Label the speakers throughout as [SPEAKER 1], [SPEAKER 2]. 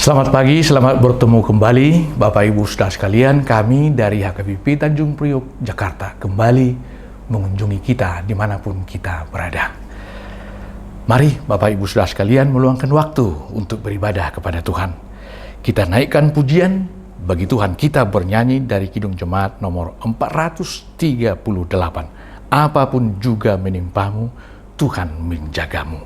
[SPEAKER 1] Selamat pagi, selamat bertemu kembali Bapak Ibu Saudara sekalian. Kami dari HKBP Tanjung Priok, Jakarta kembali mengunjungi kita dimanapun kita berada. Mari Bapak Ibu Saudara sekalian meluangkan waktu untuk beribadah kepada Tuhan. Kita naikkan pujian bagi Tuhan, kita bernyanyi dari Kidung Jemaat nomor 438. Apapun juga menimpamu, Tuhan menjagamu.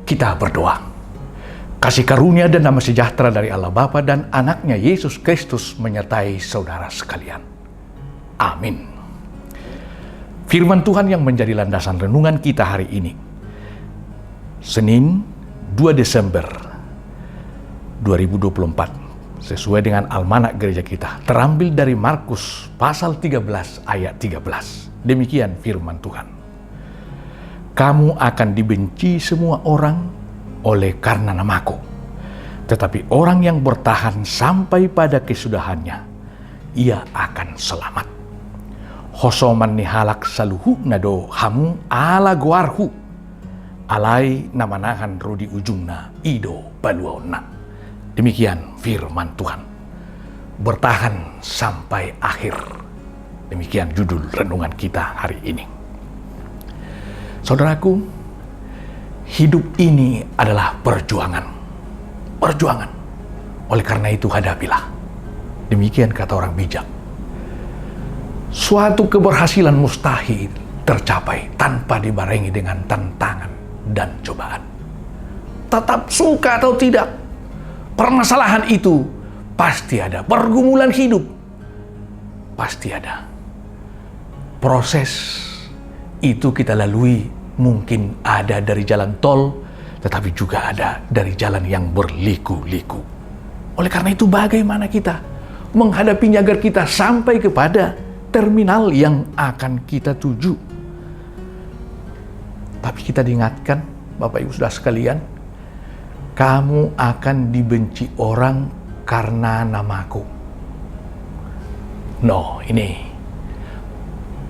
[SPEAKER 1] Kita berdoa. Kasih karunia dan damai sejahtera dari Allah Bapa dan anaknya Yesus Kristus menyertai saudara sekalian. Amin. Firman Tuhan yang menjadi landasan renungan kita hari ini. Senin 2 Desember 2024. Sesuai dengan almanak gereja kita. Terambil dari Markus pasal 13 ayat 13. Demikian firman Tuhan. Kamu akan dibenci semua orang oleh karena namaku. Tetapi orang yang bertahan sampai pada kesudahannya, ia akan selamat. Hosoman nihalak saluhu nado hamu ala guarhu. Alai namanahan rudi ujungna ido baluona. Demikian firman Tuhan. Bertahan sampai akhir. Demikian judul renungan kita hari ini. Saudaraku, hidup ini adalah perjuangan. Perjuangan. Oleh karena itu hadapilah. Demikian kata orang bijak. Suatu keberhasilan mustahil tercapai tanpa dibarengi dengan tantangan dan cobaan. Tetap suka atau tidak, permasalahan itu pasti ada. Pergumulan hidup pasti ada. Proses itu kita lalui. Mungkin ada dari jalan tol, tetapi juga ada dari jalan yang berliku-liku. Oleh karena itu bagaimana kita menghadapinya agar kita sampai kepada terminal yang akan kita tuju. Tapi kita diingatkan, Bapak Ibu Saudara sekalian, kamu akan dibenci orang karena namaku. No, ini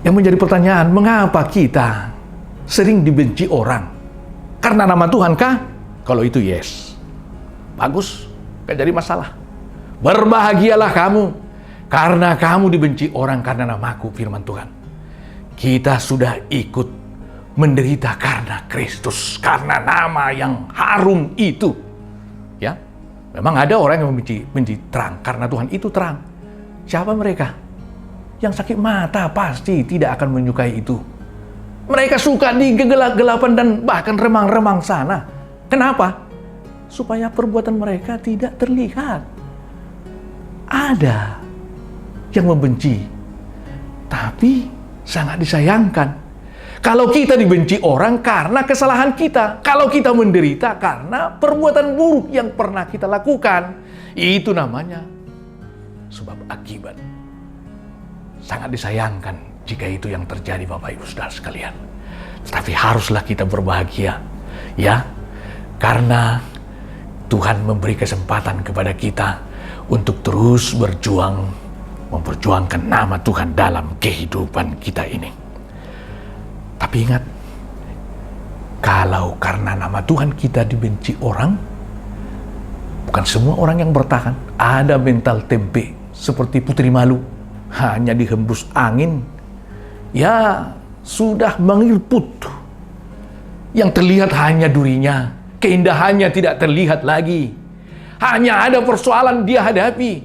[SPEAKER 1] yang menjadi pertanyaan, mengapa kita sering dibenci orang? Karena nama Tuhan kah? Kalau itu yes. Bagus, gak jadi masalah. Berbahagialah kamu, karena kamu dibenci orang karena namaku, firman Tuhan. Kita sudah ikut menderita karena Kristus, karena nama yang harum itu. Ya, memang ada orang yang membenci terang, karena Tuhan itu terang. Siapa mereka? Yang sakit mata pasti tidak akan menyukai itu. Mereka suka di kegelapan dan bahkan remang-remang sana. Kenapa? Supaya perbuatan mereka tidak terlihat. Ada yang membenci, tapi sangat disayangkan. Kalau kita dibenci orang karena kesalahan kita, kalau kita menderita karena perbuatan buruk yang pernah kita lakukan, itu namanya sebab akibat. Sangat disayangkan jika itu yang terjadi, Bapak Ibu Saudara sekalian. Tetapi haruslah kita berbahagia, ya, karena Tuhan memberi kesempatan kepada kita untuk terus berjuang, memperjuangkan nama Tuhan dalam kehidupan kita ini. Tapi ingat, kalau karena nama Tuhan kita dibenci orang, bukan semua orang yang bertahan. Ada mental tempe seperti Putri Malu, hanya dihembus angin, ya sudah mengilput. Yang terlihat hanya durinya, keindahannya tidak terlihat lagi. Hanya ada persoalan dia hadapi.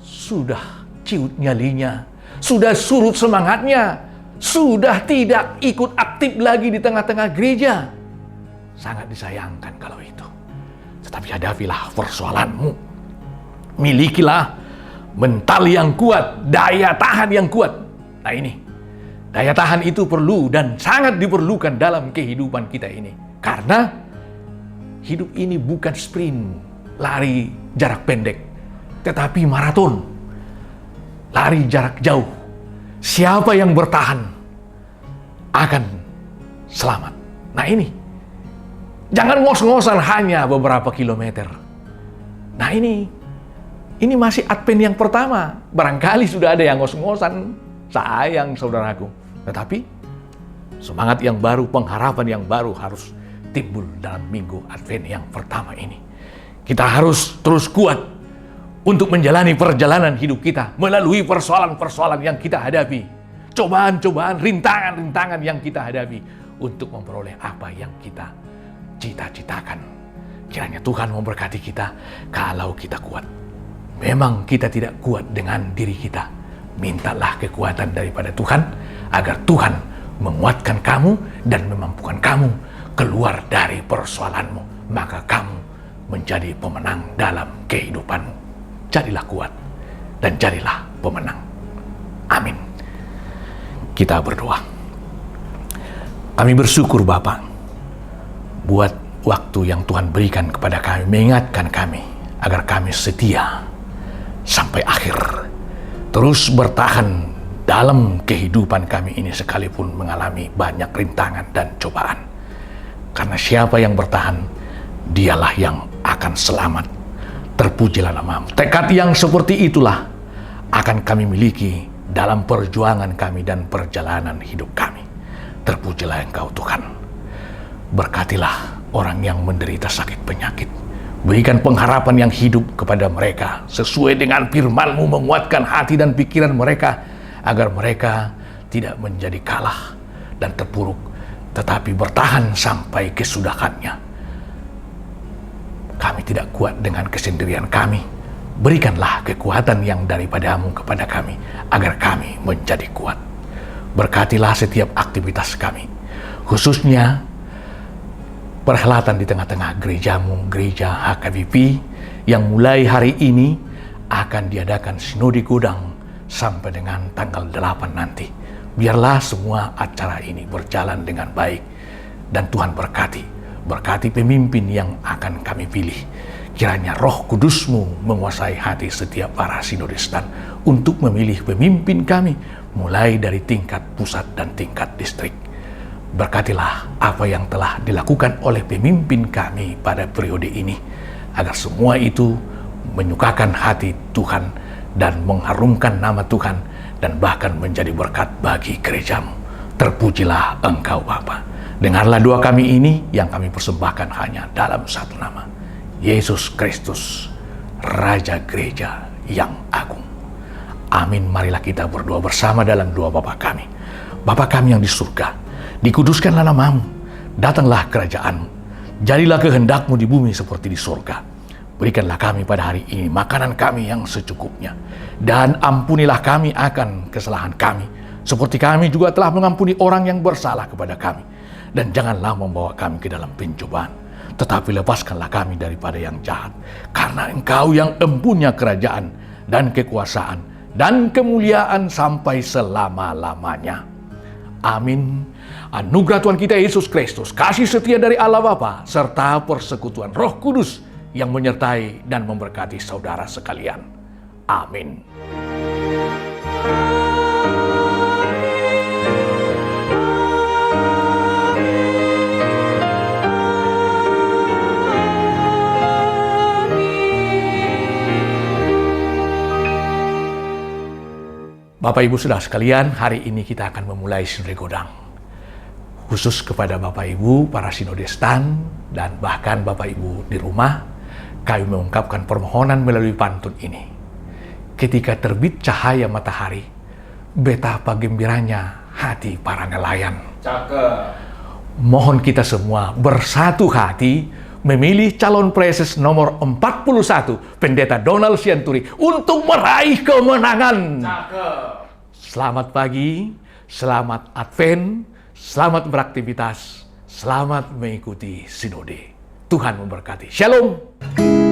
[SPEAKER 1] Sudah ciut nyalinya, sudah surut semangatnya, sudah tidak ikut aktif lagi di tengah-tengah gereja. Sangat disayangkan kalau itu. Tetapi hadapilah persoalanmu. Milikilah mental yang kuat, daya tahan yang kuat. Nah ini, daya tahan itu perlu dan sangat diperlukan dalam kehidupan kita ini. Karena hidup ini bukan sprint, lari jarak pendek, tetapi maraton, lari jarak jauh. Siapa yang bertahan akan selamat. Nah ini, jangan ngos-ngosan hanya beberapa kilometer. Nah ini masih Advent yang pertama. Barangkali sudah ada yang ngos-ngosan. Sayang saudaraku. Tetapi semangat yang baru, pengharapan yang baru harus timbul dalam minggu Advent yang pertama ini. Kita harus terus kuat untuk menjalani perjalanan hidup kita melalui persoalan-persoalan yang kita hadapi. Cobaan-cobaan, rintangan-rintangan yang kita hadapi untuk memperoleh apa yang kita cita-citakan. Kiranya Tuhan memberkati kita kalau kita kuat. Memang kita tidak kuat dengan diri kita. Mintalah kekuatan daripada Tuhan agar Tuhan menguatkan kamu dan memampukan kamu keluar dari persoalanmu. Maka kamu menjadi pemenang dalam kehidupanmu. Jadilah kuat dan jadilah pemenang. Amin. Kita berdoa. Kami bersyukur Bapa buat waktu yang Tuhan berikan kepada kami, mengingatkan kami agar kami setia sampai akhir, terus bertahan dalam kehidupan kami ini sekalipun mengalami banyak rintangan dan cobaan. Karena siapa yang bertahan, dialah yang akan selamat. Terpujilah namamu. Tekad yang seperti itulah akan kami miliki dalam perjuangan kami dan perjalanan hidup kami. Terpujilah Engkau Tuhan. Berkatilah orang yang menderita sakit penyakit. Berikan pengharapan yang hidup kepada mereka sesuai dengan firman-Mu, menguatkan hati dan pikiran mereka agar mereka tidak menjadi kalah dan terpuruk, tetapi bertahan sampai kesudahannya. Kami tidak kuat dengan kesendirian kami. Berikanlah kekuatan yang daripada-Mu kepada kami agar kami menjadi kuat. Berkatilah setiap aktivitas kami, khususnya perhelatan di tengah-tengah gereja-Mu, gereja HKBP, yang mulai hari ini akan diadakan sinode Godang sampai dengan tanggal 8 nanti. Biarlah semua acara ini berjalan dengan baik dan Tuhan berkati pemimpin yang akan kami pilih. Kiranya Roh Kudus-Mu menguasai hati setiap para sinodestan untuk memilih pemimpin kami mulai dari tingkat pusat dan tingkat distrik. Berkatilah apa yang telah dilakukan oleh pemimpin kami pada periode ini, agar semua itu menyukakan hati Tuhan dan mengharumkan nama Tuhan dan bahkan menjadi berkat bagi gereja-Mu. Terpujilah Engkau Bapa. Dengarlah doa kami ini yang kami persembahkan hanya dalam satu nama, Yesus Kristus, Raja Gereja yang Agung. Amin. Marilah kita berdoa bersama dalam doa Bapa kami. Bapa kami yang di surga, dikuduskanlah nama-Mu, datanglah kerajaan-Mu, jadilah kehendak-Mu di bumi seperti di surga. Berikanlah kami pada hari ini makanan kami yang secukupnya, dan ampunilah kami akan kesalahan kami, seperti kami juga telah mengampuni orang yang bersalah kepada kami. Dan janganlah membawa kami ke dalam pencobaan, tetapi lepaskanlah kami daripada yang jahat. Karena Engkau yang empunya kerajaan dan kekuasaan dan kemuliaan sampai selama-lamanya. Amin. Anugerah Tuhan kita Yesus Kristus, kasih setia dari Allah Bapa, serta persekutuan Roh Kudus yang menyertai dan memberkati saudara sekalian. Amin. Bapak Ibu Saudara sekalian, hari ini kita akan memulai sinode Godang. Khusus kepada Bapak Ibu, para sinodestan, dan bahkan Bapak Ibu di rumah, kami mengungkapkan permohonan melalui pantun ini. Ketika terbit cahaya matahari, betapa gembiranya hati para nelayan.
[SPEAKER 2] Cakep.
[SPEAKER 1] Mohon kita semua bersatu hati memilih calon presiden nomor 41, Pendeta Donald Sianturi, untuk meraih kemenangan.
[SPEAKER 2] Cakep.
[SPEAKER 1] Selamat pagi, selamat Advent, selamat beraktivitas, selamat mengikuti sinode. Tuhan memberkati. Shalom.